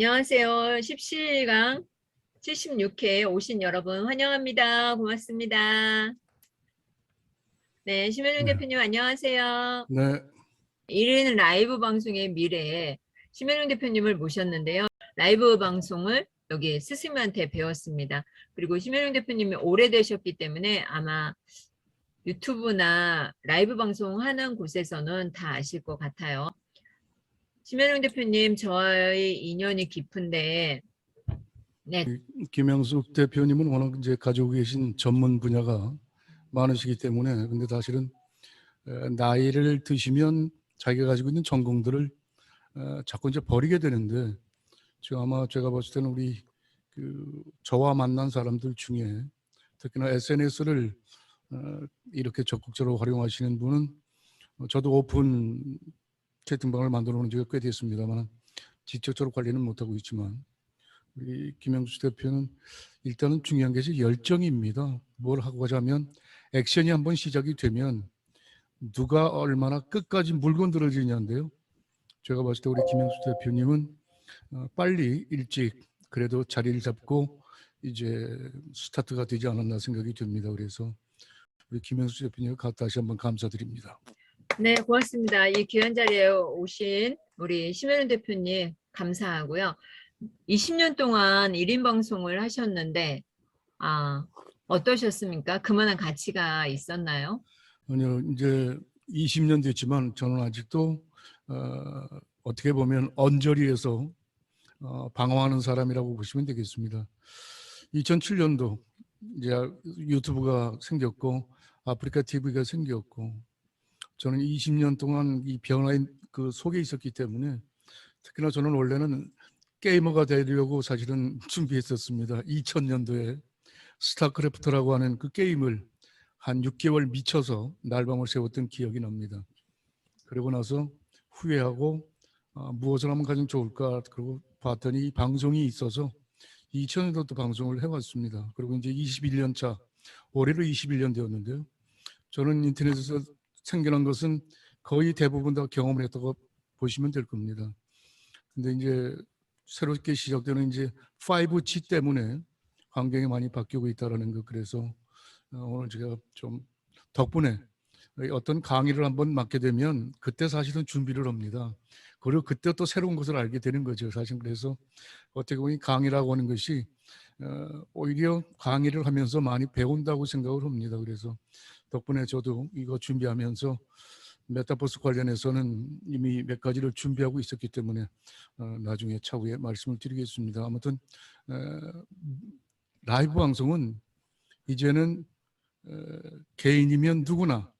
안녕하세요. 17강 76회 오신 여러분 환영합니다. 고맙습니다. 네, 심현중 네. 대표님 안녕하세요. 네. 1인 라이브 방송의 미래에 심현중 대표님을 모셨는데요. 라이브 방송을 여기 스승님한테 배웠습니다. 그리고 심현중 대표님이 오래되셨기 때문에 아마 유튜브나 라이브 방송하는 곳에서는 다 아실 것 같아요. 심현중 대표님, 저희 인연이 깊은데 네. 김영숙 대표님은 워낙 이제 가지고 계신 전문 분야가 많으시기 때문에 근데 사실은 나이를 드시면 자기가 가지고 있는 전공들을 자꾸 이제 버리게 되는데 지금 아마 제가 봤을 때는 우리 저와 만난 사람들 중에 특히나 SNS를 이렇게 적극적으로 활용하시는 분은 저도 오픈 채팅방을 만들어 놓은 지가 꽤 됐습니다만 직접적으로 관리는 못하고 있지만 우리 김영수 대표는 일단은 중요한 것이 열정입니다. 뭘 하고자 하면 액션이 한번 시작이 되면 누가 얼마나 끝까지 물건 들어지냐인데요. 제가 봤을 때 우리 김영수 대표님은 빨리 일찍 그래도 자리를 잡고 이제 스타트가 되지 않았나 생각이 듭니다. 그래서 우리 김영수 대표님 다시 한번 감사드립니다. 네, 고맙습니다. 이 귀한 자리에 오신 우리 심현중 대표님 감사하고요. 20년 동안 1인 방송을 하셨는데 어떠셨습니까? 그만한 가치가 있었나요? 아니요, 이제 20년 됐지만 저는 아직도 어떻게 보면 언저리에서 방황하는 사람이라고 보시면 되겠습니다. 2007년도 이제 유튜브가 생겼고 아프리카 TV가 생겼고 저는 20년 동안 이 변화의 그 속에 있었기 때문에 특히나 저는 원래는 게이머가 되려고 사실은 준비했었습니다. 2000년도에 스타크래프트라고 하는 그 게임을 한 6개월 미쳐서 날밤을 새웠던 기억이 납니다. 그러고 나서 후회하고 무엇을 하면 가장 좋을까 그러고 봤더니 방송이 있어서 2000년도부터 방송을 해왔습니다. 그리고 이제 21년 차, 올해로 21년 되었는데요. 저는 인터넷에서 생겨난 것은 거의 대부분 다 경험을 했다고 보시면 될 겁니다. 근데 이제 새롭게 시작되는 이제 5G 때문에 환경이 많이 바뀌고 있다는 거. 그래서 오늘 제가 좀 덕분에 어떤 강의를 한번 맡게 되면 그때 사실은 준비를 합니다. 그리고 그때 또 새로운 것을 알게 되는 거죠. 사실 그래서 어떻게 보면 강의라고 하는 것이 오히려 강의를 하면서 많이 배운다고 생각을 합니다. 그래서 덕분에 저도 이거 준비하면서 메타버스 관련해서는 이미 몇 가지를 준비하고 있었기 때문에 나중에 차후에 말씀을 드리겠습니다. 아무튼 라이브 방송은 이제는 개인이면 누구나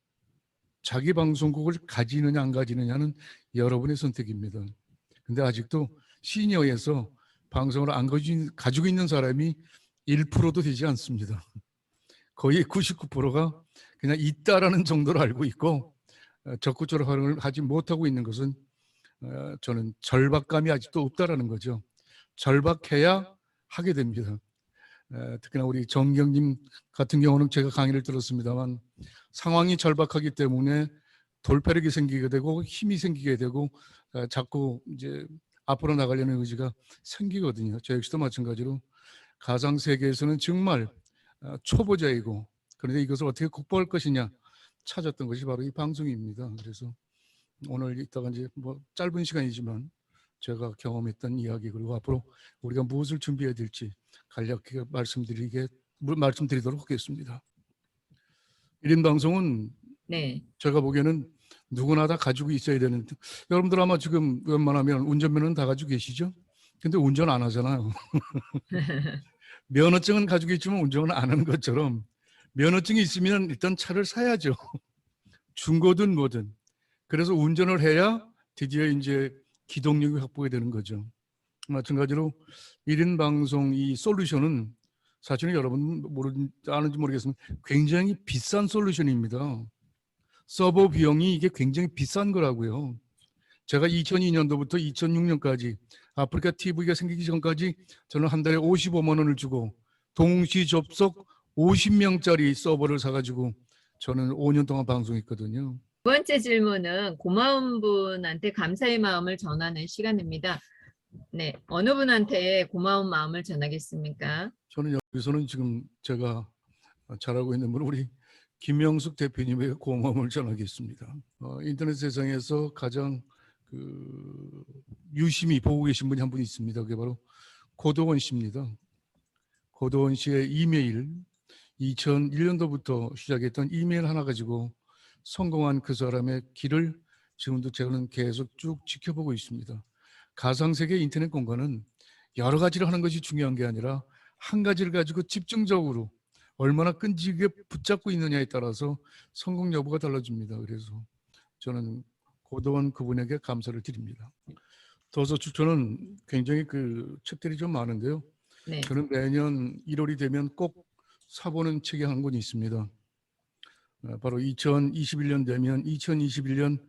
자기 방송국을 가지느냐 안 가지느냐는 여러분의 선택입니다. 근데 아직도 시니어에서 방송을 안 가지고 있는 사람이 1%도 되지 않습니다. 거의 99%가 그냥 있다라는 정도로 알고 있고 적극적으로 활용을 하지 못하고 있는 것은 저는 절박감이 아직도 없다라는 거죠. 절박해야 하게 됩니다. 특히나 우리 정경님 같은 경우는 제가 강의를 들었습니다만 상황이 절박하기 때문에 돌파력이 생기게 되고 힘이 생기게 되고 자꾸 이제 앞으로 나가려는 의지가 생기거든요. 저 역시도 마찬가지로 가상 세계에서는 정말 초보자이고 그런데 이것을 어떻게 극복할 것이냐 찾았던 것이 바로 이 방송입니다. 그래서 오늘 이따가 이제 뭐 짧은 시간이지만 제가 경험했던 이야기 그리고 앞으로 우리가 무엇을 준비해야 될지 간략하게 말씀드리도록 하겠습니다. 1인 방송은 네. 제가 보기에는 누구나 다 가지고 있어야 되는, 여러분들 아마 지금 웬만하면 운전면허는 다 가지고 계시죠? 근데 운전 안 하잖아요. 면허증은 가지고 있지만 운전은 안 하는 것처럼 면허증이 있으면 일단 차를 사야죠. 중고든 뭐든. 그래서 운전을 해야 드디어 이제 기동력이 확보가 되는 거죠. 마찬가지로 1인 방송 이 솔루션은 사실은 여러분 아는지 모르겠지만 굉장히 비싼 솔루션입니다. 서버 비용이 이게 굉장히 비싼 거라고요. 제가 2002년도부터 2006년까지 아프리카 TV가 생기기 전까지 저는 한 달에 55만 원을 주고 동시 접속 50명짜리 서버를 사가지고 저는 5년 동안 방송했거든요. 두 번째 질문은 고마운 분한테 감사의 마음을 전하는 시간입니다. 네, 어느 분한테 고마운 마음을 전하겠습니까? 저는 여기서는 지금 제가 잘 알고 있는 분 우리 김영숙 대표님에게 고마움을 전하겠습니다. 인터넷 세상에서 가장 유심히 보고 계신 분이 한 분 있습니다. 그게 바로 고도원 씨입니다. 고도원 씨의 이메일, 2001년도부터 시작했던 이메일 하나 가지고 성공한 그 사람의 길을 지금도 저는 계속 쭉 지켜보고 있습니다. 가상세계 인터넷 공간은 여러 가지를 하는 것이 중요한 게 아니라 한 가지를 가지고 집중적으로 얼마나 끈질기게 붙잡고 있느냐에 따라서 성공 여부가 달라집니다. 그래서 저는 고도원 그분에게 감사를 드립니다. 더서 저는 굉장히 책들이 좀 많은데요. 네, 저는 매년 1월이 되면 꼭 사보는 책이 한 권이 있습니다. 바로 2021년 되면 2021년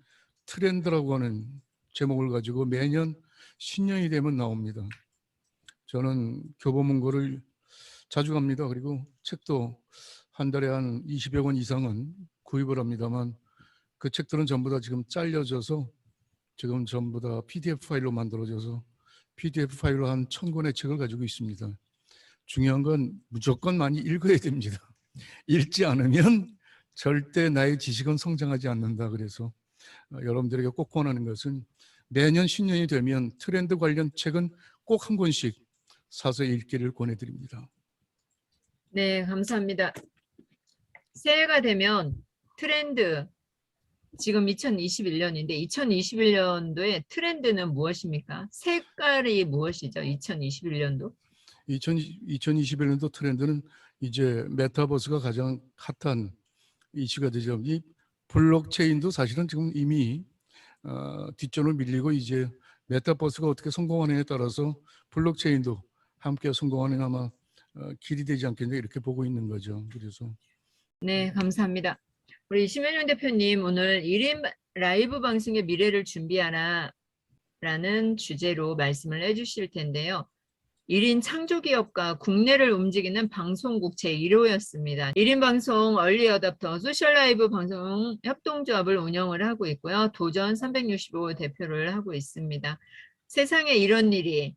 트렌드라고 하는 제목을 가지고 매년 신년이 되면 나옵니다. 저는 교보문고를 자주 갑니다. 그리고 책도 한 달에 한 20여 권 이상은 구입을 합니다만 그 책들은 전부 다 지금 잘려져서 지금 전부 다 PDF 파일로 만들어져서 PDF 파일로 한 1000권의 책을 가지고 있습니다. 중요한 건 무조건 많이 읽어야 됩니다. 읽지 않으면 절대 나의 지식은 성장하지 않는다. 그래서 여러분들에게 꼭 권하는 것은 매년 신년이 되면 트렌드 관련 책은 꼭 한 권씩 사서 읽기를 권해드립니다. 네, 감사합니다. 새해가 되면 트렌드, 지금 2021년인데 2021년도의 트렌드는 무엇입니까? 색깔이 무엇이죠? 2021년도? 2021년도 트렌드는 이제 메타버스가 가장 핫한 이슈가 되죠. 이 블록체인도 사실은 지금 이미 뒷전을 밀리고 이제 메타버스가 어떻게 성공하느냐에 따라서 블록체인도 함께 성공하는 아마 길이 되지 않겠냐 이렇게 보고 있는 거죠. 그래서 네, 감사합니다. 우리 심현용 대표님 오늘 1인 라이브 방송의 미래를 준비하라 라는 주제로 말씀을 해주실 텐데요. 1인 창조기업과 국내를 움직이는 방송국 제1호였습니다. 1인 방송 얼리 어답터 소셜 라이브 방송 협동조합을 운영을 하고 있고요. 도전 365 대표를 하고 있습니다. 세상에 이런 일이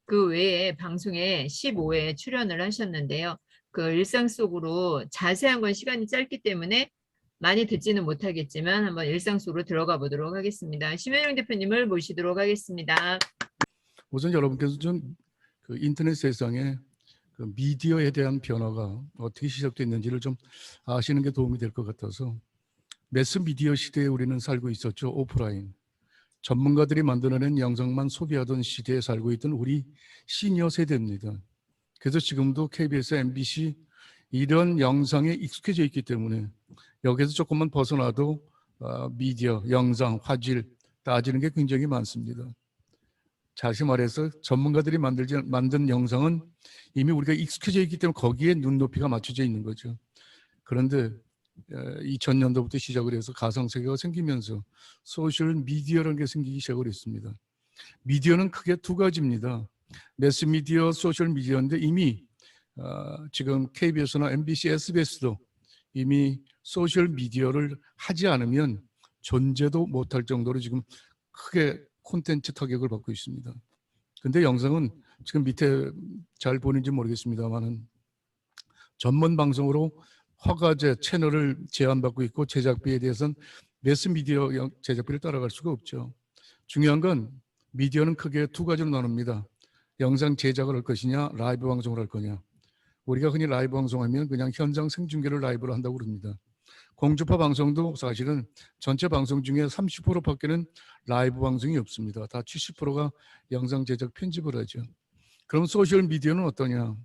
그 외에 방송에 15회 출연을 하셨는데요. 그 일상 속으로 자세한 건 시간이 짧기 때문에 많이 듣지는 못하겠지만 한번 일상 속으로 들어가 보도록 하겠습니다. 심현용 대표님을 모시도록 하겠습니다. 우선 여러분께서 좀 인터넷 세상에 미디어에 대한 변화가 어떻게 시작됐는지를 좀 아시는 게 도움이 될 것 같아서 매스 미디어 시대에 우리는 살고 있었죠. 오프라인. 전문가들이 만들어낸 영상만 소비하던 시대에 살고 있던 우리 시니어 세대입니다. 그래서 지금도 KBS, MBC 이런 영상에 익숙해져 있기 때문에 여기서 조금만 벗어나도 미디어, 영상, 화질 따지는 게 굉장히 많습니다. 다시 말해서 전문가들이 만든 영상은 이미 우리가 익숙해져 있기 때문에 거기에 눈높이가 맞춰져 있는 거죠. 그런데 2000년도부터 시작을 해서 가상세계가 생기면서 소셜 미디어라는 게 생기기 시작을 했습니다. 미디어는 크게 두 가지입니다. 매스미디어, 소셜 미디어인데 이미 지금 KBS나 MBC, SBS도 이미 소셜 미디어를 하지 않으면 존재도 못할 정도로 지금 크게 콘텐츠 타격을 받고 있습니다. 근데 영상은 지금 밑에 잘 보는지 모르겠습니다만은 전문 방송으로 허가제 채널을 제한받고 있고 제작비에 대해서는 매스미디어 제작비를 따라갈 수가 없죠. 중요한 건 미디어는 크게 두 가지로 나눕니다. 영상 제작을 할 것이냐, 라이브 방송을 할 거냐. 우리가 흔히 라이브 방송하면 그냥 현장 생중계를 라이브로 한다고 그럽니다. 공주파 방송도 사실은 전체 방송 중에 30%밖에는 라이브 방송이 없습니다. 다 70%가 영상 제작 편집을 하죠. 그럼 소셜 미디어는 어떠냐?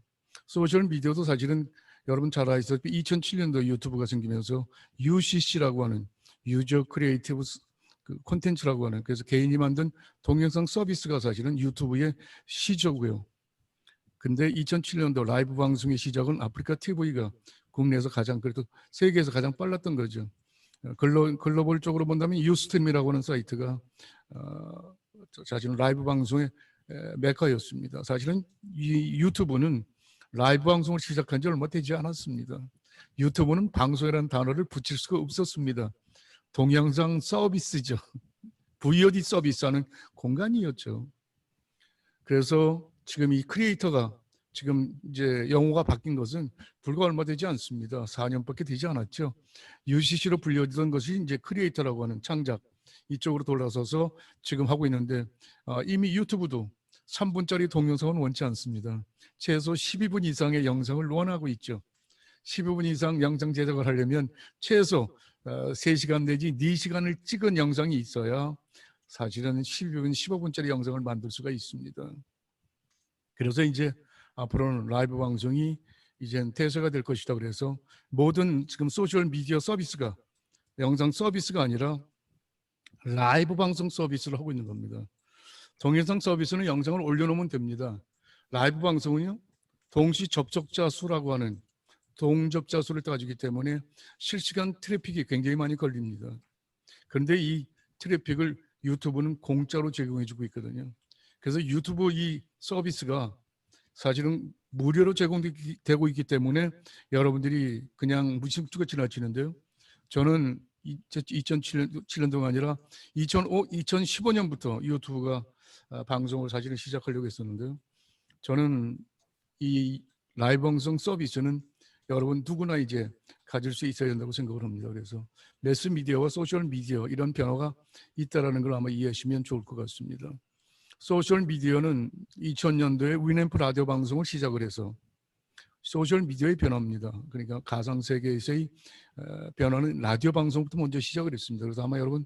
소셜 미디어도 사실은 여러분 잘 아시다시피 2007년도 유튜브가 생기면서 UCC라고 하는 유저 크리에이티브 콘텐츠라고 하는 그래서 개인이 만든 동영상 서비스가 사실은 유튜브의 시조고요. 근데 2007년도 라이브 방송의 시작은 아프리카 TV가 국내에서 가장 그래도 세계에서 가장 빨랐던 거죠. 글로벌적으로 본다면 유스트림이라고 하는 사이트가 사실은 라이브 방송의 메카였습니다. 사실은 이 유튜브는 라이브 방송을 시작한 지 얼마 되지 않았습니다. 유튜브는 방송이라는 단어를 붙일 수가 없었습니다. 동영상 서비스죠. VOD 서비스하는 공간이었죠. 그래서 지금 이 크리에이터가 지금 이제 영어가 바뀐 것은 불과 얼마 되지 않습니다. 4년밖에 되지 않았죠. UCC로 불려지던 것이 이제 크리에이터라고 하는 창작 이쪽으로 돌아서서 지금 하고 있는데 이미 유튜브도 3분짜리 동영상은 원치 않습니다. 최소 12분 이상의 영상을 원하고 있죠. 15분 이상 영상 제작을 하려면 최소 3시간 내지 4시간을 찍은 영상이 있어야 사실은 12분, 15분짜리 영상을 만들 수가 있습니다. 그래서 이제 앞으로는 라이브 방송이 이젠 대세가 될 것이다. 그래서 모든 지금 소셜 미디어 서비스가 영상 서비스가 아니라 라이브 방송 서비스를 하고 있는 겁니다. 동영상 서비스는 영상을 올려놓으면 됩니다. 라이브 방송은요, 동시 접촉자 수라고 하는 동접자 수를 따지기 때문에 실시간 트래픽이 굉장히 많이 걸립니다. 그런데 이 트래픽을 유튜브는 공짜로 제공해주고 있거든요. 그래서 유튜브 이 서비스가 사실은 무료로 제공되고 있기 때문에 여러분들이 그냥 무심투가 지나치는데요. 저는 2007년도가 아니라 2015년부터 유튜브가 방송을 사실은 시작하려고 했었는데요. 저는 이 라이브 방송 서비스는 여러분 누구나 이제 가질 수 있어야 된다고 생각을 합니다. 그래서 매스미디어와 소셜미디어 이런 변화가 있다는 걸 아마 이해하시면 좋을 것 같습니다. 소셜미디어는 2000년도에 위램프 라디오 방송을 시작을 해서 소셜미디어의 변화입니다. 그러니까 가상세계에서의 변화는 라디오 방송부터 먼저 시작을 했습니다. 그래서 아마 여러분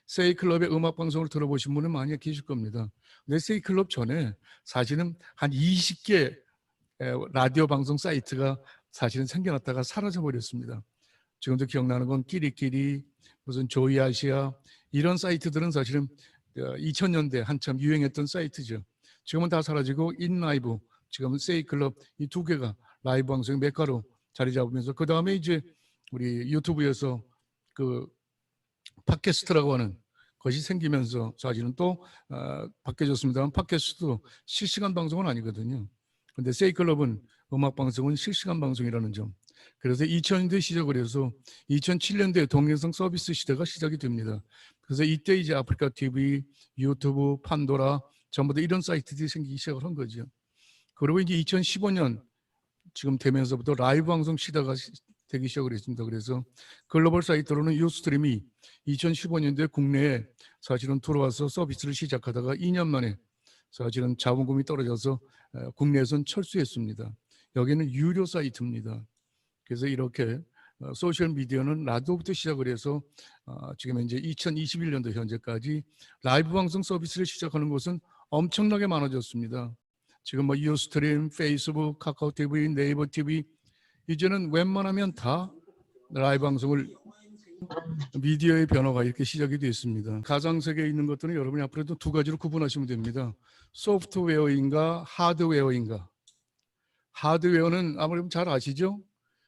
세이클럽의 음악 방송을 들어보신 분은 많이 계실 겁니다. 근데 세이클럽 전에 사실은 한 20개 라디오 방송 사이트가 사실은 생겨났다가 사라져 버렸습니다. 지금도 기억나는 건 끼리끼리, 무슨 조이아시아 이런 사이트들은 사실은 2000년대 한참 유행했던 사이트죠. 지금은 다 사라지고 인라이브, 지금 세이클럽 이 두 개가 라이브 방송의 메카로 자리 잡으면서 그 다음에 이제 우리 유튜브에서 그 팟캐스트라고 하는 것이 생기면서 사실은 또 바뀌어졌습니다만 팟캐스트도 실시간 방송은 아니거든요. 근데 세이클럽은 음악 방송은 실시간 방송이라는 점. 그래서 2000년대 시작을 해서 2007년도에 동영상 서비스 시대가 시작이 됩니다. 그래서 이때 이제 아프리카 TV, 유튜브, 판도라 전부 다 이런 사이트들이 생기기 시작을 한 거죠. 그리고 이제 2015년 지금 되면서부터 라이브 방송 시대가 되기 시작을 했습니다. 그래서 글로벌 사이트로는 유스트림이 2015년도에 국내에 사실은 들어와서 서비스를 시작하다가 2년 만에 사실은 자본금이 떨어져서 국내에선 철수했습니다. 여기는 유료 사이트입니다. 그래서 이렇게 소셜 미디어는 라디오부터 시작을 해서 지금 이제 2021년도 현재까지 라이브 방송 서비스를 시작하는 곳은 엄청나게 많아졌습니다. 지금 뭐 유스트림, 페이스북, 카카오 TV, 네이버 TV 이제는 웬만하면 다 라이브 방송을 미디어의 변화가 이렇게 시작이 되어 있습니다. 가상 세계에 있는 것들은 여러분이 앞으로도 두 가지로 구분하시면 됩니다. 소프트웨어인가 하드웨어인가. 하드웨어는 아무래도 잘 아시죠?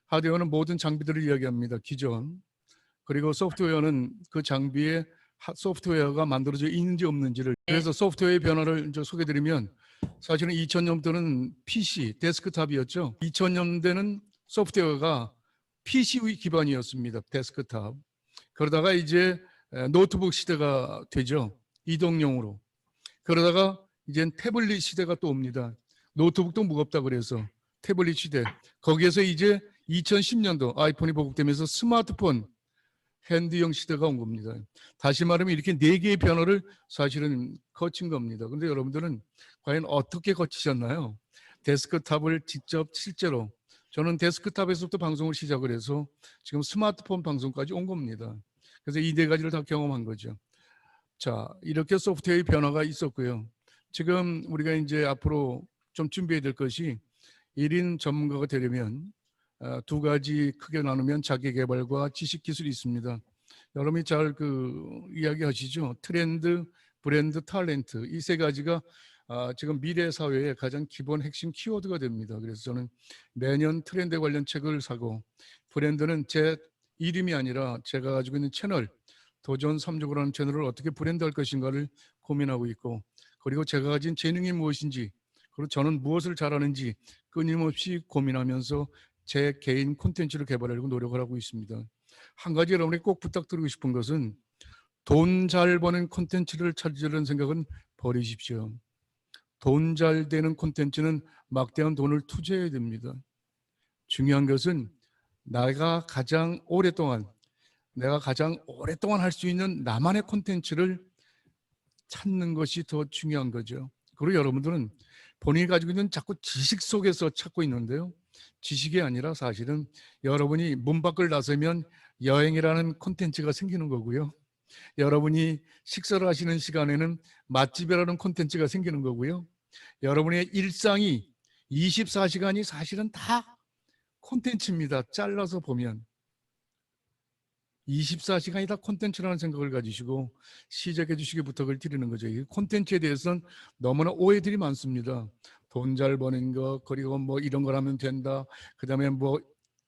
하드웨어는 모든 장비들을 이야기합니다. 기존. 그리고 소프트웨어는 그 장비에 소프트웨어가 만들어져 있는지 없는지를. 그래서 소프트웨어의 변화를 이제 소개드리면 사실은 2000년도는 PC, 데스크탑이었죠. 2000년대는 소프트웨어가 PC 기반이었습니다. 데스크탑. 그러다가 이제 노트북 시대가 되죠. 이동용으로. 그러다가 이제 태블릿 시대가 또 옵니다. 노트북도 무겁다 그래서 태블릿 시대. 거기에서 이제 2010년도 아이폰이 보급되면서 스마트폰 핸드용 시대가 온 겁니다. 다시 말하면 이렇게 네 개의 변화를 사실은 거친 겁니다. 그런데 여러분들은 과연 어떻게 거치셨나요? 데스크탑을 직접 실제로 저는 데스크탑에서부터 방송을 시작을 해서 지금 스마트폰 방송까지 온 겁니다. 그래서 이 네 가지를 다 경험한 거죠. 자, 이렇게 소프트웨어의 변화가 있었고요. 지금 우리가 이제 앞으로 좀 준비해야 될 것이 1인 전문가가 되려면 두 가지 크게 나누면 자기 개발과 지식 기술이 있습니다. 여러분이 잘 이야기하시죠. 트렌드, 브랜드, 탤런트 이 세 가지가 지금 미래 사회의 가장 기본 핵심 키워드가 됩니다. 그래서 저는 매년 트렌드 관련 책을 사고 브랜드는 제 이름이 아니라 제가 가지고 있는 채널 도전 365라는 채널을 어떻게 브랜드할 것인가를 고민하고 있고 그리고 제가 가진 재능이 무엇인지 그리고 저는 무엇을 잘하는지 끊임없이 고민하면서 제 개인 콘텐츠를 개발하려고 노력을 하고 있습니다. 한 가지 여러분이 꼭 부탁드리고 싶은 것은 돈 잘 버는 콘텐츠를 찾으려는 생각은 버리십시오. 돈 잘 되는 콘텐츠는 막대한 돈을 투자해야 됩니다. 중요한 것은 내가 가장 오랫동안 할 수 있는 나만의 콘텐츠를 찾는 것이 더 중요한 거죠. 그리고 여러분들은 본인이 가지고 있는 자꾸 지식 속에서 찾고 있는데요. 지식이 아니라 사실은 여러분이 문 밖을 나서면 여행이라는 콘텐츠가 생기는 거고요. 여러분이 식사를 하시는 시간에는 맛집이라는 콘텐츠가 생기는 거고요. 여러분의 일상이 24시간이 사실은 다 콘텐츠입니다. 잘라서 보면 24시간이 다 콘텐츠라는 생각을 가지시고 시작해 주시기 부탁을 드리는 거죠. 이 콘텐츠에 대해서는 너무나 오해들이 많습니다. 돈 잘 버는 거, 그리고 뭐 이런 걸 하면 된다. 그다음에 뭐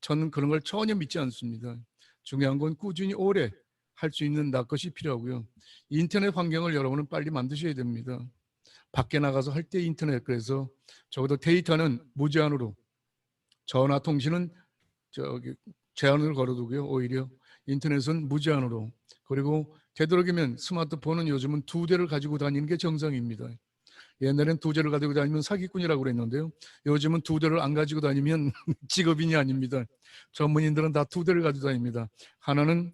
저는 그런 걸 전혀 믿지 않습니다. 중요한 건 꾸준히 오래 할 수 있는 것이 필요하고요. 인터넷 환경을 여러분은 빨리 만드셔야 됩니다. 밖에 나가서 할 때 인터넷, 그래서 적어도 데이터는 무제한으로, 전화 통신은 제한을 걸어두고요. 오히려 인터넷은 무제한으로, 그리고 되도록이면 스마트폰은 요즘은 2대를 가지고 다니는 게 정상입니다. 옛날엔 2대를 가지고 다니면 사기꾼이라고 그랬는데요. 요즘은 2대를 안 가지고 다니면 직업인이 아닙니다. 전문인들은 다 2대를 가지고 다닙니다. 하나는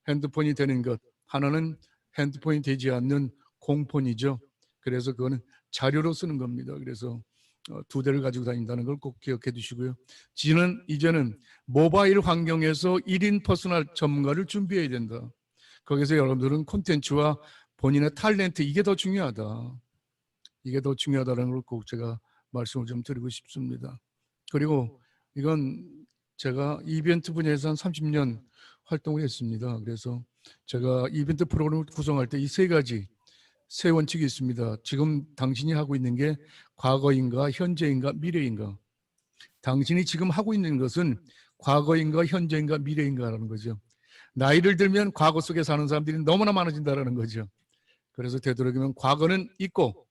핸드폰이 되는 것, 하나는 핸드폰이 되지 않는 공폰이죠. 그래서 그거는 자료로 쓰는 겁니다. 그래서 2대를 가지고 다닌다는 걸 꼭 기억해 두시고요. 이제는 모바일 환경에서 1인 퍼스널 전문가를 준비해야 된다. 거기서 여러분들은 콘텐츠와 본인의 탤런트, 이게 더 중요하다. 이게 더 중요하다는 걸 꼭 제가 말씀을 좀 드리고 싶습니다. 그리고 이건 제가 이벤트 분야에서 한 30년 활동을 했습니다. 그래서 제가 이벤트 프로그램을 구성할 때 이 3가지 세 원칙이 있습니다. 지금 당신이 하고 있는 게 과거인가, 현재인가, 미래인가. 당신이 지금 하고 있는 것은 과거인가, 현재인가, 미래인가라는 거죠. 나이를 들면 과거 속에 사는 사람들이 너무나 많아진다는 거죠. 그래서 되도록이면 과거는 있고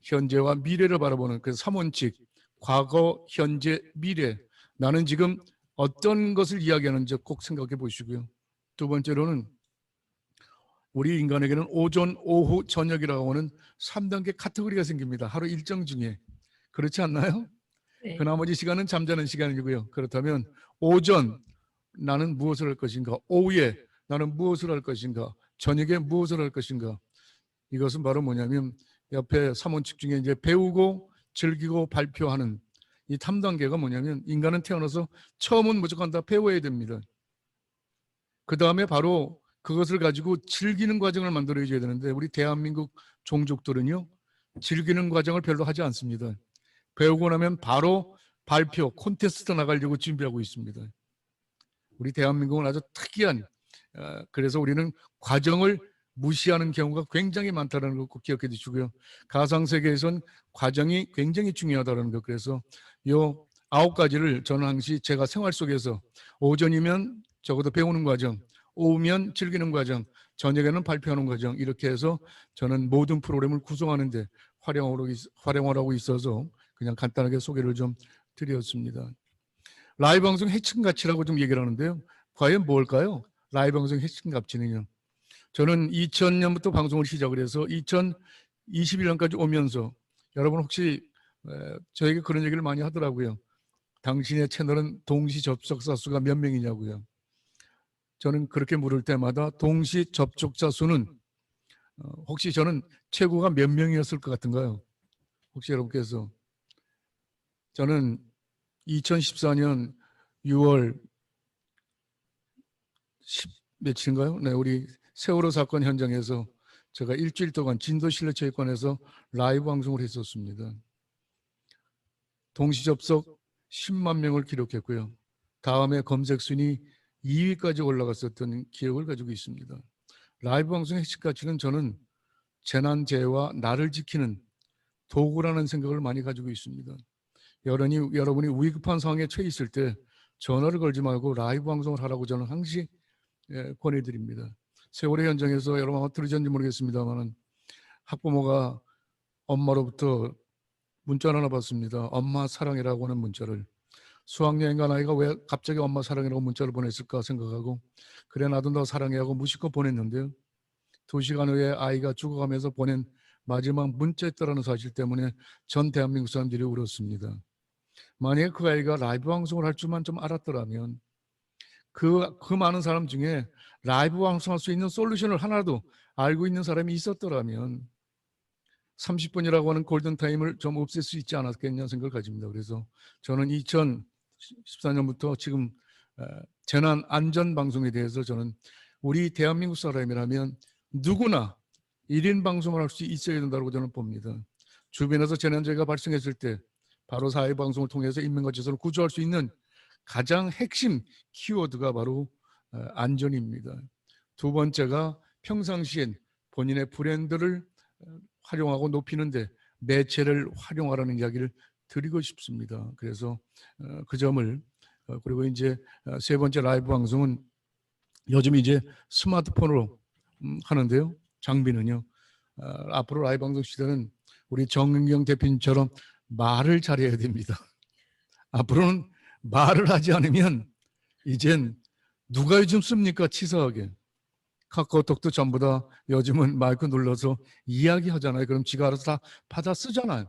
현재와 미래를 바라보는 그 3원칙, 과거, 현재, 미래. 나는 지금 어떤 것을 이야기하는지 꼭 생각해 보시고요. 두 번째로는 우리 인간에게는 오전, 오후, 저녁이라고 하는 3단계 카테고리가 생깁니다. 하루 일정 중에. 그렇지 않나요? 그 네. 나머지 시간은 잠자는 시간이고요. 그렇다면 오전 나는 무엇을 할 것인가? 오후에 나는 무엇을 할 것인가? 저녁에 무엇을 할 것인가? 이것은 바로 뭐냐면 옆에 3원칙 중에 이제 배우고 즐기고 발표하는 이 3단계가 뭐냐면 인간은 태어나서 처음은 무조건 다 배워야 됩니다. 그 다음에 바로 그것을 가지고 즐기는 과정을 만들어줘야 되는데 우리 대한민국 종족들은요 즐기는 과정을 별로 하지 않습니다. 배우고 나면 바로 발표, 콘테스트 나가려고 준비하고 있습니다. 우리 대한민국은 아주 특이한 그래서 우리는 과정을 무시하는 경우가 굉장히 많다는 걸 꼭 기억해 주시고요. 가상세계에선 과정이 굉장히 중요하다는 것. 그래서 요 9가지를 저는 항상 제가 생활 속에서 오전이면 적어도 배우는 과정, 오후면 즐기는 과정, 저녁에는 발표하는 과정, 이렇게 해서 저는 모든 프로그램을 구성하는데 활용을 하고 있어서 그냥 간단하게 소개를 좀 드렸습니다. 라이브 방송 핵심 가치라고 좀 얘기를 하는데요. 과연 뭘까요? 라이브 방송 핵심 가치는요. 저는 2000년부터 방송을 시작을 해서 2021년까지 오면서 여러분 혹시 저에게 그런 얘기를 많이 하더라고요. 당신의 채널은 동시 접속자 수가 몇 명이냐고요. 저는 그렇게 물을 때마다 동시 접촉자 수는 혹시 저는 최고가 몇 명이었을 것 같은가요? 혹시 여러분께서 저는 2014년 6월 10 며칠인가요? 네, 우리 세월호 사건 현장에서 제가 일주일 동안 진도실내체육관에서 라이브 방송을 했었습니다. 동시 접속 10만 명을 기록했고요. 다음에 검색 순위 2위까지 올라갔었던 기억을 가지고 있습니다. 라이브 방송의 핵심 가치는 저는 재난재해와 나를 지키는 도구라는 생각을 많이 가지고 있습니다. 여러분이 위급한 상황에 처해 있을 때 전화를 걸지 말고 라이브 방송을 하라고 저는 항상 권해드립니다. 세월의 현장에서 여러분 아마 들으셨는지 모르겠습니다만 학부모가 엄마로부터 문자를 하나 받습니다. 엄마 사랑해라고 하는 문자를. 수학여행 간 아이가 왜 갑자기 엄마 사랑해라고 문자를 보냈을까 생각하고 그래 나도 너 사랑해 하고 무심코 보냈는데요. 2시간 후에 아이가 죽어가면서 보낸 마지막 문자였다라는 사실 때문에 전 대한민국 사람들이 울었습니다. 만약에 그 아이가 라이브 방송을 할 줄만 좀 알았더라면 그 많은 사람 중에 라이브 방송할 수 있는 솔루션을 하나도 알고 있는 사람이 있었더라면 30분이라고 하는 골든타임을 좀 없앨 수 있지 않았겠냐 생각을 가집니다. 그래서 저는 2014년부터 지금 재난안전방송에 대해서 저는 우리 대한민국 사람이라면 누구나 1인 방송을 할 수 있어야 된다고 저는 봅니다. 주변에서 재난재해가 발생했을 때 바로 사회방송을 통해서 인명과 재산을 구조할 수 있는 가장 핵심 키워드가 바로 안전입니다. 두 번째가 평상시엔 본인의 브랜드를 활용하고 높이는데 매체를 활용하라는 이야기를 드리고 싶습니다. 그래서 그 점을 그리고 이제 세 번째 라이브 방송은 요즘 이제 스마트폰으로 하는데요. 장비는요. 앞으로 라이브 방송 시대는 우리 정은경 대표님처럼 말을 잘해야 됩니다. 앞으로는 말을 하지 않으면 이젠 누가 요즘 씁니까? 치사하게. 카카오톡도 전부 다 요즘은 마이크 눌러서 이야기하잖아요. 그럼 지가 알아서 다 받아 쓰잖아요.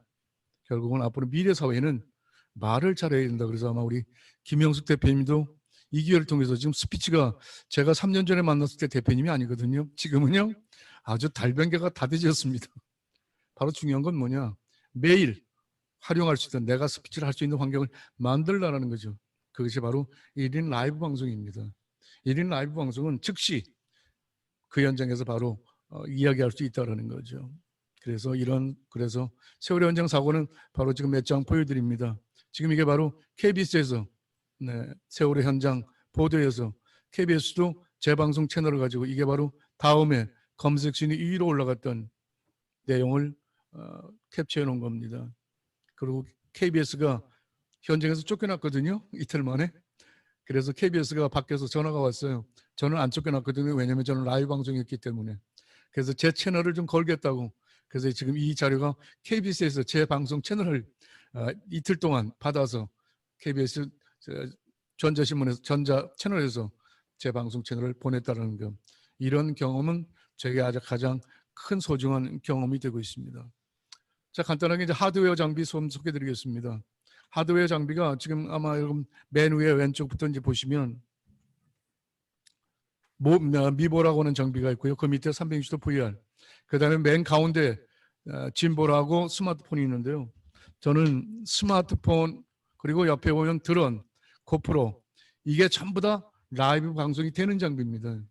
결국은 앞으로 미래 사회는 말을 잘해야 된다. 그래서 아마 우리 김영숙 대표님도 이 기회를 통해서 지금 스피치가 제가 3년 전에 만났을 때 대표님이 아니거든요. 지금은요 아주 달변계가 다 되졌습니다. 바로 중요한 건 뭐냐? 매일 활용할 수 있는 내가 스피치를 할 수 있는 환경을 만들라는 거죠. 그것이 바로 1인 라이브 방송입니다. 1인 라이브 방송은 즉시 그 현장에서 바로 이야기할 수 있다는 거죠. 그래서 세월의 현장 사고는 바로 지금 몇 장 보여드립니다. 지금 이게 바로 KBS에서 세월의 현장 보도에서 KBS도 재방송 채널을 가지고 이게 바로 다음에 검색 순위 2위로 올라갔던 내용을 캡처해 놓은 겁니다. 그리고 KBS가 현장에서 쫓겨났거든요. 이틀 만에. 그래서 KBS가 밖에서 전화가 왔어요. 저는 안 쫓겨났거든요. 왜냐하면 저는 라이브 방송이었기 때문에. 그래서 제 채널을 좀 걸겠다고. 그래서 지금 이 자료가 KBS에서 제 방송 채널을 이틀 동안 받아서 KBS 전자신문에서 전자 채널에서 제 방송 채널을 보냈다는 것. 이런 경험은 제게 아주 가장 큰 소중한 경험이 되고 있습니다. 자, 간단하게 이제 하드웨어 장비 좀 소개드리겠습니다. 하드웨어 장비가 지금 아마 여러분 맨 위에 왼쪽부터 이제 보시면 미보라고 하는 장비가 있고요. 그 밑에 360도 VR. 그 다음에 맨 가운데 짐보라고 스마트폰이 있는데요. 저는 스마트폰 그리고 옆에 보면 드론, 고프로 이게 전부 다 라이브 방송이 되는 장비입니다.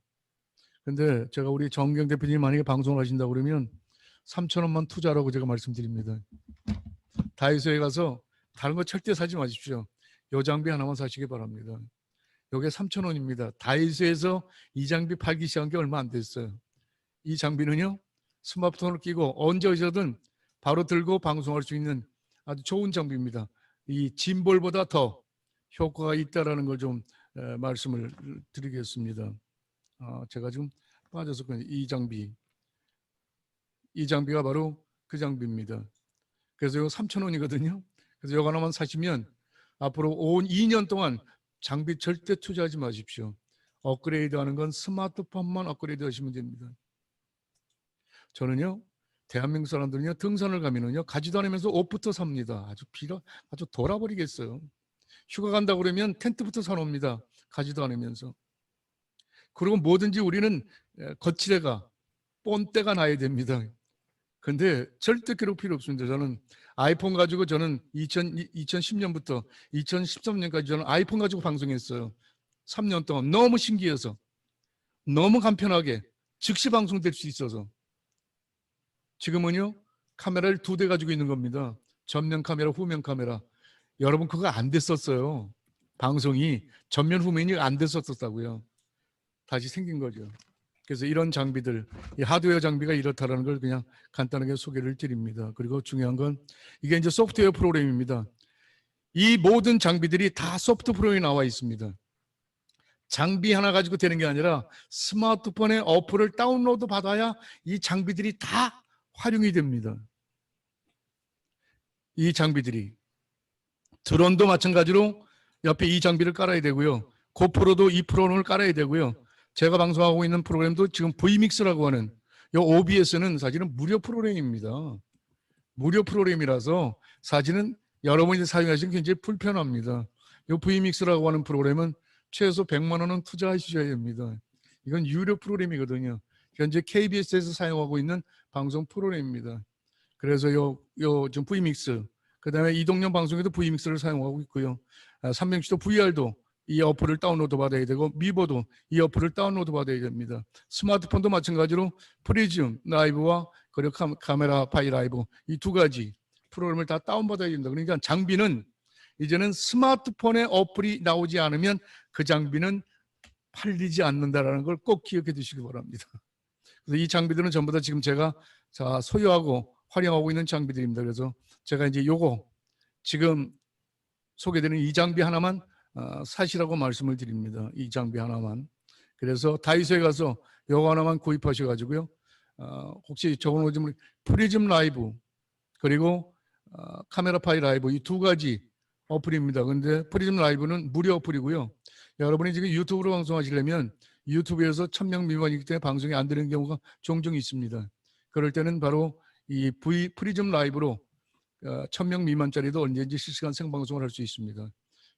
근데 제가 우리 정경 대표님 만약에 방송을 하신다고 그러면 3,000원만 투자라고 제가 말씀드립니다. 다이소에 가서 다른 거 절대 사지 마십시오. 이 장비 하나만 사시기 바랍니다. 이게 3,000원입니다. 다이소에서 이 장비 팔기 시작한 게 얼마 안 됐어요. 이 장비는요. 스마트폰을 끼고 언제 어디서든 바로 들고 방송할 수 있는 아주 좋은 장비입니다. 이 짐볼보다 더 효과가 있다는 걸 좀 말씀을 드리겠습니다. 제가 지금 빠져서 이 장비가 바로 그 장비입니다. 그래서 이거 3,000원이거든요. 그래서 이거 하나만 사시면 앞으로 온 2년 동안 장비 절대 투자하지 마십시오. 업그레이드하는 건 스마트폰만 업그레이드 하시면 됩니다. 저는요, 대한민국 사람들은요, 등산을 가면은요, 가지도 않으면서 옷부터 삽니다. 아주 돌아버리겠어요. 휴가 간다고 그러면 텐트부터 사놓습니다. 가지도 않으면서. 그리고 뭐든지 우리는 거칠애가, 본때가 나야 됩니다. 근데 절대 그럴 필요 없습니다. 저는 아이폰 가지고 저는 2010년부터 2013년까지 저는 아이폰 가지고 방송했어요. 3년 동안 너무 신기해서 너무 간편하게 즉시 방송될 수 있어서 지금은요 카메라를 2대 가지고 있는 겁니다. 전면 카메라, 후면 카메라. 여러분 그거 안 됐었어요. 방송이 전면 후면이 안 됐었다고요. 다시 생긴 거죠. 그래서 이런 장비들, 이 하드웨어 장비가 이렇다라는 걸 그냥 간단하게 소개를 드립니다. 그리고 중요한 건 이게 이제 소프트웨어 프로그램입니다. 이 모든 장비들이 다 소프트 프로그램이 나와 있습니다. 장비 하나 가지고 되는 게 아니라 스마트폰에 어플을 다운로드 받아야 이 장비들이 다 활용이 됩니다. 이 장비들이 드론도 마찬가지로 옆에 이 장비를 깔아야 되고요. 고프로도 이 프로그램을 깔아야 되고요. 제가 방송하고 있는 프로그램도 지금 Vmix라고 하는 이 OBS는 사실은 무료 프로그램입니다. 무료 프로그램이라서 사실은 여러분이 사용하시면 굉장히 불편합니다. 이 Vmix라고 하는 프로그램은 최소 100만 원은 투자하셔야 됩니다. 이건 유료 프로그램이거든요. 현재 KBS에서 사용하고 있는 방송 프로그램입니다. 그래서 지금 Vmix, 그다음에 이동영 방송에도 Vmix를 사용하고 있고요. 삼명시도 VR도 이 어플을 다운로드 받아야 되고 미보도 이 어플을 다운로드 받아야 됩니다. 스마트폰도 마찬가지로 프리즘 라이브와 그리고 카메라 파이 라이브 이 두 가지 프로그램을 다 다운받아야 된다. 그러니까 장비는 이제는 스마트폰에 어플이 나오지 않으면 그 장비는 팔리지 않는다라는 걸 꼭 기억해 두시기 바랍니다. 그래서 이 장비들은 전부 다 지금 제가 소유하고 활용하고 있는 장비들입니다. 그래서 제가 이제 요거 지금 소개드리는 이 장비 하나만 사시라고 말씀을 드립니다. 이 장비 하나만. 그래서 다이소에 가서 요거 하나만 구입하셔가지고요. 혹시 적어놓으시면 프리즘 라이브 그리고 카메라 파이 라이브 이 두 가지 어플입니다. 그런데 프리즘 라이브는 무료 어플이고요. 여러분이 지금 유튜브로 방송하시려면 유튜브에서 1000명 미만이기 때문에 방송이 안 되는 경우가 종종 있습니다. 그럴 때는 바로 이 프리즘 라이브로 1000명 미만짜리도 언제든지 실시간 생방송을 할 수 있습니다.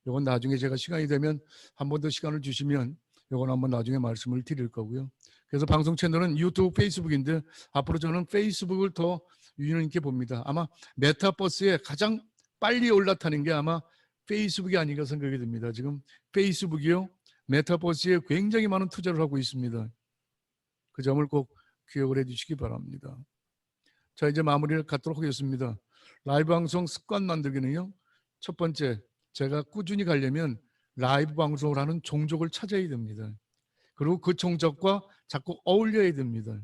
이건 나중에 제가 시간이 되면 한 번 더 시간을 주시면 이건 한번 나중에 말씀을 드릴 거고요. 그래서 방송 채널은 유튜브, 페이스북인데 앞으로 저는 페이스북을 더 유의는 있게 봅니다. 아마 메타버스에 가장 빨리 올라타는 게 아마 페이스북이 아닌가 생각이 듭니다. 지금 페이스북이요. 메타버스에 굉장히 많은 투자를 하고 있습니다. 그 점을 꼭 기억을 해 주시기 바랍니다. 자, 이제 마무리를 갖도록 하겠습니다. 라이브 방송 습관 만들기는요. 첫 번째, 제가 꾸준히 가려면 라이브 방송을 하는 종족을 찾아야 됩니다. 그리고 그 종족과 자꾸 어울려야 됩니다.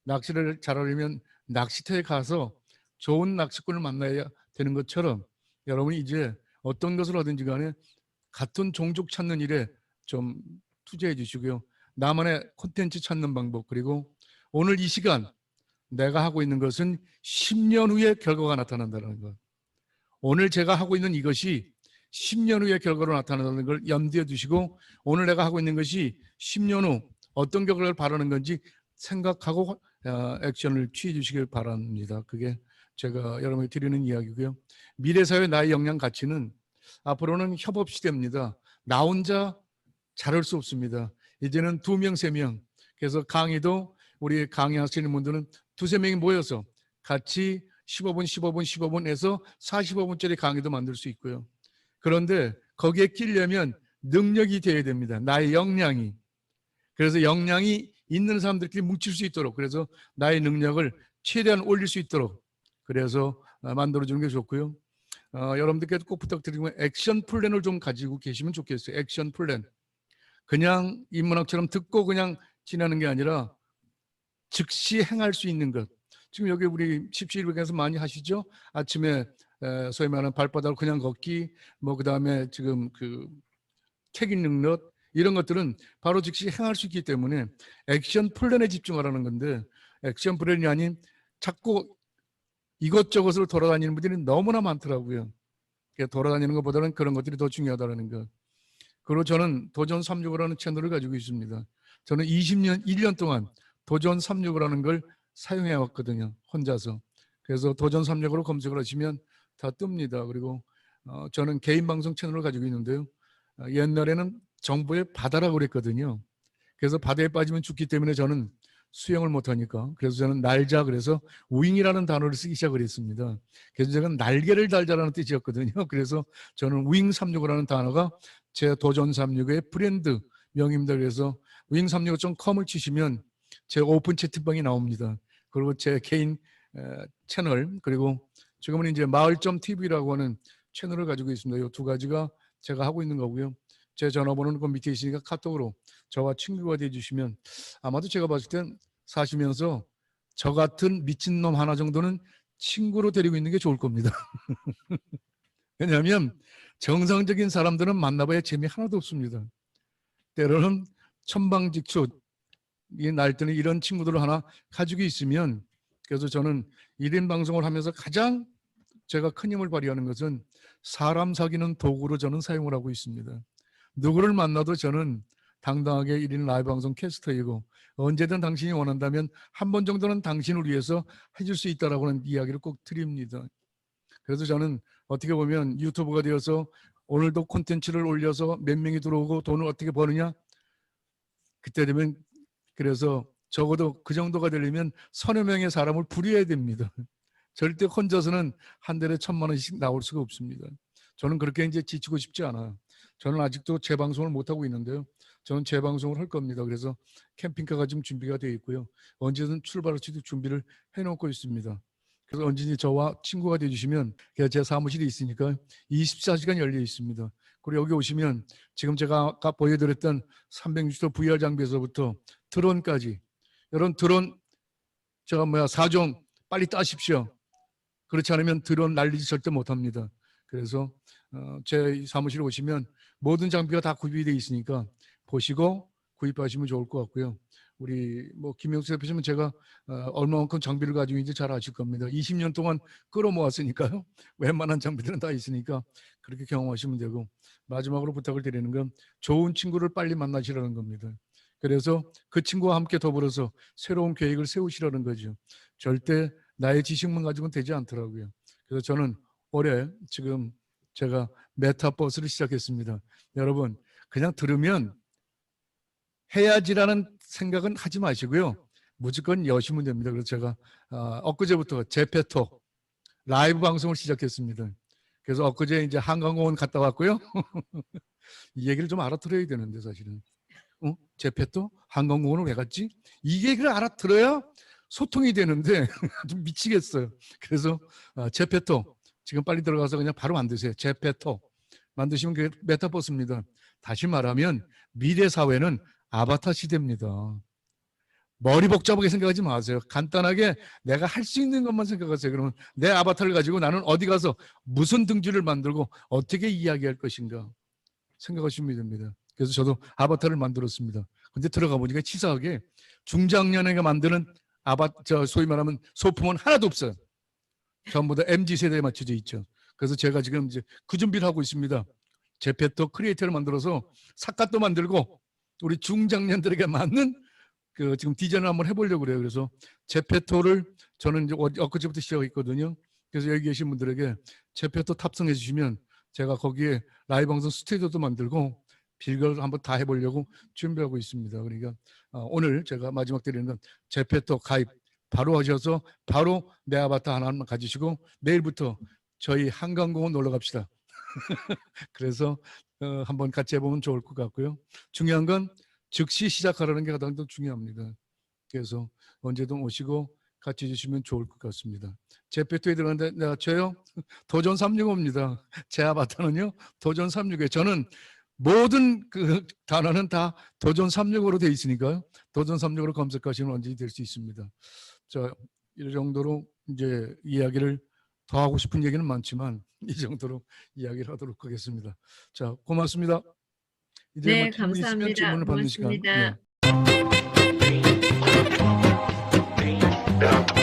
낚시를 잘하려면 낚시터에 가서 좋은 낚시꾼을 만나야 되는 것처럼 여러분이 이제 어떤 것을 하든지 간에 같은 종족 찾는 일에 좀 투자해 주시고요. 나만의 콘텐츠 찾는 방법 그리고 오늘 이 시간 내가 하고 있는 것은 10년 후에 결과가 나타난다는 것. 오늘 제가 하고 있는 이것이 10년 후에 결과로 나타나는 걸 염두에 두시고 오늘 내가 하고 있는 것이 10년 후 어떤 결과를 바라는 건지 생각하고 액션을 취해 주시길 바랍니다. 그게 제가 여러분에게 드리는 이야기고요. 미래사회 나의 역량 가치는 앞으로는 협업 시대입니다. 나 혼자 잘할 수 없습니다. 이제는 2명, 3명. 그래서 강의도 우리 강의하시는 분들은 2, 3명이 모여서 같이 15분, 15분, 15분 해서 45분짜리 강의도 만들 수 있고요. 그런데 거기에 끼려면 능력이 돼야 됩니다. 나의 역량이. 그래서 역량이 있는 사람들끼리 뭉칠 수 있도록 그래서 나의 능력을 최대한 올릴 수 있도록 그래서 만들어주는 게 좋고요. 여러분들께 꼭 부탁드리면 액션 플랜을 좀 가지고 계시면 좋겠어요. 액션 플랜. 그냥 인문학처럼 듣고 그냥 지나는 게 아니라 즉시 행할 수 있는 것. 지금 여기 우리 17일에서 많이 하시죠? 아침에 소위 말하는 발바닥으로 그냥 걷기, 뭐 그다음에 지금 그 책 읽는 것 이런 것들은 바로 즉시 행할 수 있기 때문에 액션 플랜에 집중하라는 건데 액션 플랜이 아닌 자꾸 이것저것으로 돌아다니는 분들이 너무나 많더라고요. 돌아다니는 것보다는 그런 것들이 더 중요하다는 것. 그리고 저는 도전 365라는 채널을 가지고 있습니다. 저는 1년 동안 도전 365라는 걸 사용해 왔거든요. 혼자서. 그래서 도전 365로 검색을 하시면 다 뜹니다. 그리고 저는 개인 방송 채널을 가지고 있는데요. 옛날에는 정부의 바다라고 그랬거든요. 그래서 바다에 빠지면 죽기 때문에 저는 수영을 못하니까 그래서 저는 날자 그래서 윙이라는 단어를 쓰기 시작을 했습니다. 그래서 제가 날개를 달자라는 뜻이었거든요. 그래서 저는 윙 365라는 단어가 제 도전 365의 브랜드 명입니다. 그래서 윙365.com을 치시면 제 오픈 채팅방이 나옵니다. 그리고 제 개인 채널 그리고 지금은 이제 마을.tv라고 하는 채널을 가지고 있습니다. 이 두 가지가 제가 하고 있는 거고요. 제 전화번호는 그 밑에 있으니까 카톡으로 저와 친구가 되어주시면 아마도 제가 봤을 땐 사시면서 저 같은 미친놈 하나 정도는 친구로 데리고 있는 게 좋을 겁니다. 왜냐하면 정상적인 사람들은 만나봐야 재미 하나도 없습니다. 때로는 천방지축 날 때는 이런 친구들을 하나 가지고 있으면 그래서 저는 1인 방송을 하면서 가장 제가 큰 힘을 발휘하는 것은 사람 사귀는 도구로 저는 사용을 하고 있습니다. 누구를 만나도 저는 당당하게 1인 라이브 방송 캐스터이고 언제든 당신이 원한다면 한 번 정도는 당신을 위해서 해줄 수 있다라고 하는 이야기를 꼭 드립니다. 그래서 저는 어떻게 보면 유튜버가 되어서 오늘도 콘텐츠를 올려서 몇 명이 들어오고 돈을 어떻게 버느냐? 그때 되면 그래서 적어도 그 정도가 되려면 서너 명의 사람을 부려야 됩니다. 절대 혼자서는 한 달에 1,000만 원씩 나올 수가 없습니다. 저는 그렇게 이제 지치고 싶지 않아요. 저는 아직도 재방송을 못하고 있는데요. 저는 재방송을 할 겁니다. 그래서 캠핑카가 지금 준비가 되어 있고요. 언제든 출발할 수 있도록 준비를 해놓고 있습니다. 그래서 언제든지 저와 친구가 되어주시면 제 사무실이 있으니까 24시간 열려 있습니다. 그리고 여기 오시면 지금 제가 아까 보여드렸던 360도 VR 장비에서부터 드론까지 이런 드론 4종 빨리 따십시오. 그렇지 않으면 드론 날리지 절대 못합니다. 그래서 제 사무실에 오시면 모든 장비가 다 구비되어 있으니까 보시고 구입하시면 좋을 것 같고요. 우리 김영수 대표님은 제가 얼마만큼 장비를 가지고 있는지 잘 아실 겁니다. 20년 동안 끌어모았으니까요. 웬만한 장비들은 다 있으니까 그렇게 경험하시면 되고, 마지막으로 부탁을 드리는 건 좋은 친구를 빨리 만나시라는 겁니다. 그래서 그 친구와 함께 더불어서 새로운 계획을 세우시라는 거죠. 절대 나의 지식만 가지고는 되지 않더라고요. 그래서 저는 올해 지금 제가 메타버스를 시작했습니다. 여러분 그냥 들으면 해야지라는 생각은 하지 마시고요. 무조건 여시면 됩니다. 그래서 제가 엊그제부터 제페토 라이브 방송을 시작했습니다. 그래서 엊그제 이제 한강공원 갔다 왔고요. 이 얘기를 좀 알아들어야 되는데 사실은 제페토 한강공원을 왜 갔지? 이 얘기를 알아들어야 소통이 되는데 좀 미치겠어요. 그래서 제페토 지금 빨리 들어가서 그냥 바로 만드세요. 제페토 만드시면 그게 메타버스입니다. 다시 말하면 미래 사회는 아바타 시대입니다. 머리 복잡하게 생각하지 마세요. 간단하게 내가 할 수 있는 것만 생각하세요. 그러면 내 아바타를 가지고 나는 어디 가서 무슨 등지를 만들고 어떻게 이야기할 것인가 생각하시면 됩니다. 그래서 저도 아바타를 만들었습니다. 근데 들어가 보니까 치사하게 중장년에게 만드는 소위 말하면 소품은 하나도 없어요. 전부 다 MZ세대에 맞춰져 있죠. 그래서 제가 지금 이제 그 준비를 하고 있습니다. 제페토 크리에이터를 만들어서 삿갓도 만들고 우리 중장년들에게 맞는 지금 디자인을 한번 해보려고 그래요. 그래서 제페토를 저는 이제 엊그제부터 시작했거든요. 그래서 여기 계신 분들에게 제페토 탑승해 주시면 제가 거기에 라이브 방송 스튜디오도 만들고 빌걸 한번 다 해보려고 준비하고 있습니다. 그러니까 오늘 제가 마지막 드리는 건 제페토 가입 바로 하셔서 바로 내 아바타 하나만 가지시고 내일부터 저희 한강공원 놀러 갑시다. 그래서 한번 같이 해보면 좋을 것 같고요. 중요한 건 즉시 시작하라는 게 가장 더 중요합니다. 그래서 언제든 오시고 같이 해주시면 좋을 것 같습니다. 제페토에 들어갔는데 저요 도전 365입니다. 제 아바타는요 도전 365. 저는 모든 그 단어는 다 도전 365로 되어 있으니까요. 도전 365로 검색하시면 언제든지 될 수 있습니다. 자, 이 정도로 이제 이야기를 더 하고 싶은 얘기는 많지만 이 정도로 이야기를 하도록 하겠습니다. 자, 고맙습니다. 이제 네, 질문 있으면 감사합니다. 질문을 받는 시간. 고맙습니다. 네.